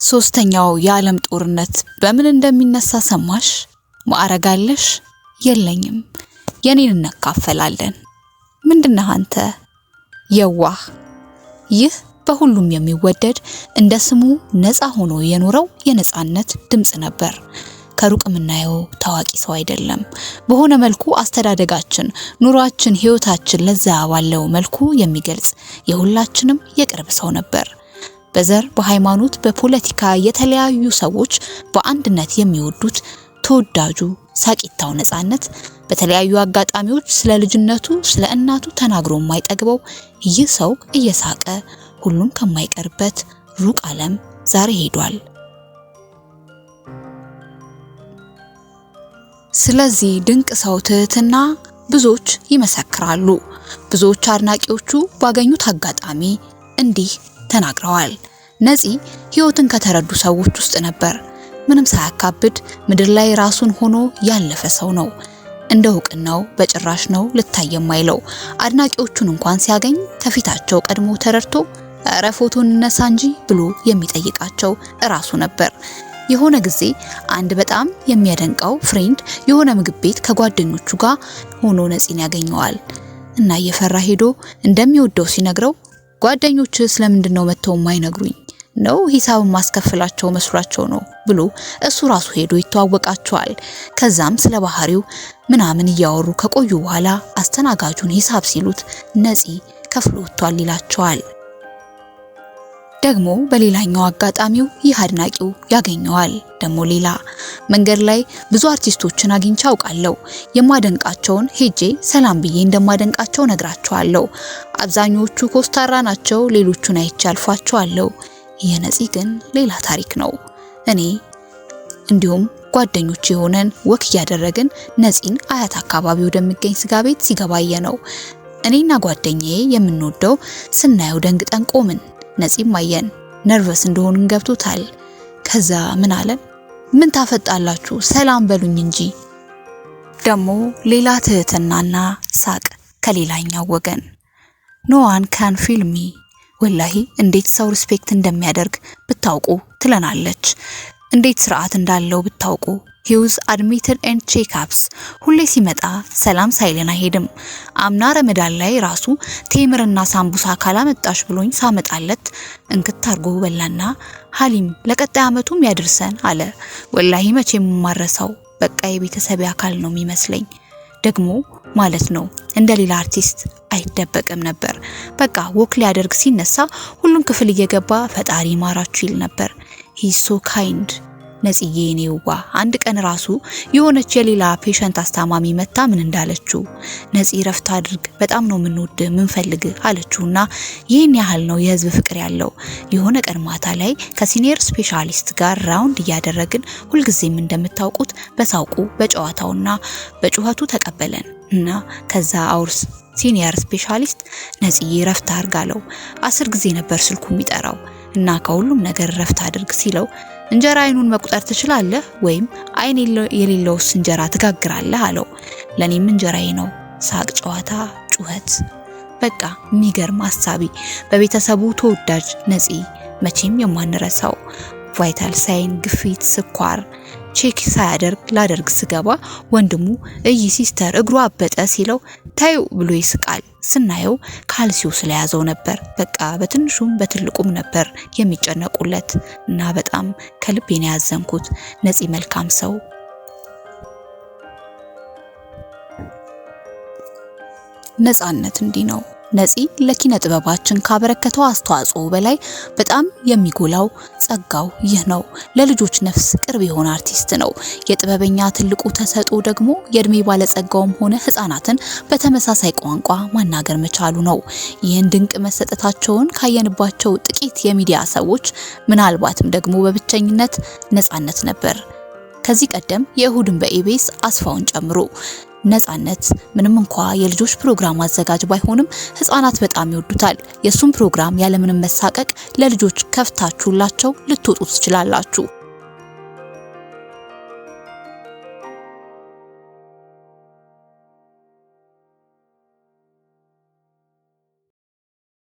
ሶስተኛው የዓለም ጦርነት በምን እንደሚነሳ ሰማሽ? ማዕረግ አለሽ? የለኝም። የኔን እንካፈላለን። ምንድነህ አንተ? የዋህ። ይህ በሁሉም የሚወደድ እንደ ስሙ ነፃ ሆኖ የኖረው የነፃነት ድምጽ ነበር። ከሩቅ የምናየው ታዋቂ ሰው አይደለም። በሆነ መልኩ አስተዳደጋችን፣ ኑሯችን፣ ህይወታችን ለዛ ባለው መልኩ የሚገልጽ የሁላችንም የቅርብ ሰው ነበር። በዘር፣ በሃይማኖት፣ በፖለቲካ የተለያዩ ሰዎች በአንድነት የሚወዱት ተወዳጁ ሳቂታው ነፃነት በተለያዩ አጋጣሚዎች ስለ ልጅነቱ ስለ እናቱ ተናግሮ የማይጠግበው ይህ ሰው እየሳቀ ሁሉም ከማይቀርበት ሩቅ ዓለም ዛሬ ሄዷል። ስለዚህ ድንቅ ሰው ትህትና ብዙዎች ይመሰክራሉ። ብዙዎች አድናቂዎቹ ባገኙት አጋጣሚ እንዲህ ተናግረዋል። ነፂ ህይወትን ከተረዱ ሰዎች ውስጥ ነበር። ምንም ሳያካብድ ምድር ላይ ራሱን ሆኖ ያለፈ ሰው ነው። እንደ እውቅናው በጭራሽ ነው ልታይ የማይለው። አድናቂዎቹን እንኳን ሲያገኝ ከፊታቸው ቀድሞ ተረድቶ ኧረ ፎቶን እነሳ እንጂ ብሎ የሚጠይቃቸው እራሱ ነበር። የሆነ ጊዜ አንድ በጣም የሚያደንቀው ፍሬንድ የሆነ ምግብ ቤት ከጓደኞቹ ጋር ሆኖ ነፂን ያገኘዋል እና እየፈራ ሄዶ እንደሚወደው ሲነግረው ጓደኞቹ ስለምንድነው መተው የማይነግሩኝ ነው ሂሳብን ማስከፈላቸው መስሏቸው ነው ብሎ እሱ ራሱ ሄዶ ይተዋወቃቸዋል። ከዛም ስለ ባህሪው ምናምን እያወሩ ከቆዩ በኋላ አስተናጋጁን ሂሳብ ሲሉት ነፂ ከፍሎ ወጥቷል ይላቸዋል። ደግሞ በሌላኛው አጋጣሚው ይህ አድናቂው ያገኘዋል። ደግሞ ሌላ መንገድ ላይ ብዙ አርቲስቶችን አግኝቼ አውቃለሁ። የማደንቃቸውን ሄጄ ሰላም ብዬ እንደማደንቃቸው ነግራቸዋለሁ። አብዛኞቹ ኮስታራ ናቸው፣ ሌሎቹን አይቼ አልፏቸዋለሁ። የነፂ ግን ሌላ ታሪክ ነው። እኔ እንዲሁም ጓደኞቼ ሆነን ወክ ያደረግን ነፂን አያት አካባቢ ወደሚገኝ ስጋ ቤት ሲገባየ ነው። እኔና ጓደኛዬ የምንወደው ስናየው ደንግጠን ቆምን። ነፂም አየን፣ ነርቨስ እንደሆንን ገብቶታል። ከዛ ምን አለን? ምን ታፈጣላችሁ ሰላም በሉኝ እንጂ። ደግሞ ሌላ ትህትናና ሳቅ ከሌላኛው ወገን። no one can feel me ወላሂ እንዴት ሰው ሪስፔክት እንደሚያደርግ ብታውቁ ትለናለች። እንዴት ስርዓት እንዳለው ብታውቁ። he was admitted and checkups ሁሌ ሲመጣ ሰላም ሳይለን አይሄድም። አምና ረመዳን ላይ ራሱ ቴምርና ሳምቡሳ ካላመጣሽ ብሎኝ ሳመጣለት እንክት አርጎ በላና ሐሊም ለቀጣይ አመቱም ያድርሰን አለ። ወላሂ መቼም ማረሳው በቃ የቤተሰብ አካል ነው የሚመስለኝ። ደግሞ ማለት ነው እንደ ሌላ አርቲስት አይደበቅም ነበር። በቃ ወክ ሊያደርግ ሲነሳ ሁሉም ክፍል እየገባ ፈጣሪ ማራችሁ ይል ነበር። he so kind ነፂዬ ኔውዋ አንድ ቀን ራሱ የሆነች የሌላ ፔሸንት አስታማሚ መታ ምን እንዳለችው ነፂ ረፍት አድርግ በጣም ነው ምንወድ ምንፈልግ አለችውና ይሄን ያህል ነው የህዝብ ፍቅር ያለው። የሆነ ቀን ማታ ላይ ከሲኒየር ስፔሻሊስት ጋር ራውንድ እያደረግን ሁልጊዜም እንደምታውቁት በሳውቁ በጨዋታውና በጩኸቱ ተቀበለን እና ከዛ አውርስ ሲኒየር ስፔሻሊስት ነፂዬ ረፍት አድርጋለው 10 ጊዜ ነበር ስልኩ የሚጠራው እና ከሁሉም ነገር ረፍት አድርግ ሲለው እንጀራ አይኑን መቁጠር ትችላለህ ወይም አይን የሌለውስ እንጀራ ትጋግራለህ አለው። ለኔም እንጀራዬ ነው። ሳቅ፣ ጨዋታ፣ ጩኸት በቃ የሚገርም አሳቢ በቤተሰቡ ተወዳጅ ነፂ መቼም የማንረሳው። ቫይታል ሳይን ግፊት፣ ስኳር ቼክ ሳያደርግ ላደርግ ስገባ ወንድሙ እይ ሲስተር እግሩ አበጠ ሲለው ታዩ ብሎ ይስቃል። ስናየው ካልሲው ስለያዘው ነበር። በቃ በትንሹም በትልቁም ነበር የሚጨነቁለት እና በጣም ከልቤ ነው ያዘንኩት። ነፂ መልካም ሰው። ነፃነት እንዲህ ነው። ነፂ ለኪነ ጥበባችን ካበረከተው አስተዋጽኦ በላይ በጣም የሚጎላው ጸጋው ይህ ነው። ለልጆች ነፍስ ቅርብ የሆነ አርቲስት ነው። የጥበበኛ ትልቁ ተሰጥኦ ደግሞ የእድሜ ባለጸጋውም ሆነ ህፃናትን በተመሳሳይ ቋንቋ ማናገር መቻሉ ነው። ይህን ድንቅ መሰጠታቸውን ካየንባቸው ጥቂት የሚዲያ ሰዎች ምናልባትም ደግሞ በብቸኝነት ነፃነት ነበር። ከዚህ ቀደም የእሁድን በኢቢኤስ አስፋውን ጨምሮ ነፃነት ምንም እንኳን የልጆች ፕሮግራም አዘጋጅ ባይሆንም ህፃናት በጣም ይወዱታል። የሱን ፕሮግራም ያለምንም መሳቀቅ ለልጆች ከፍታችሁላቸው ልትወጡ ትችላላችሁ።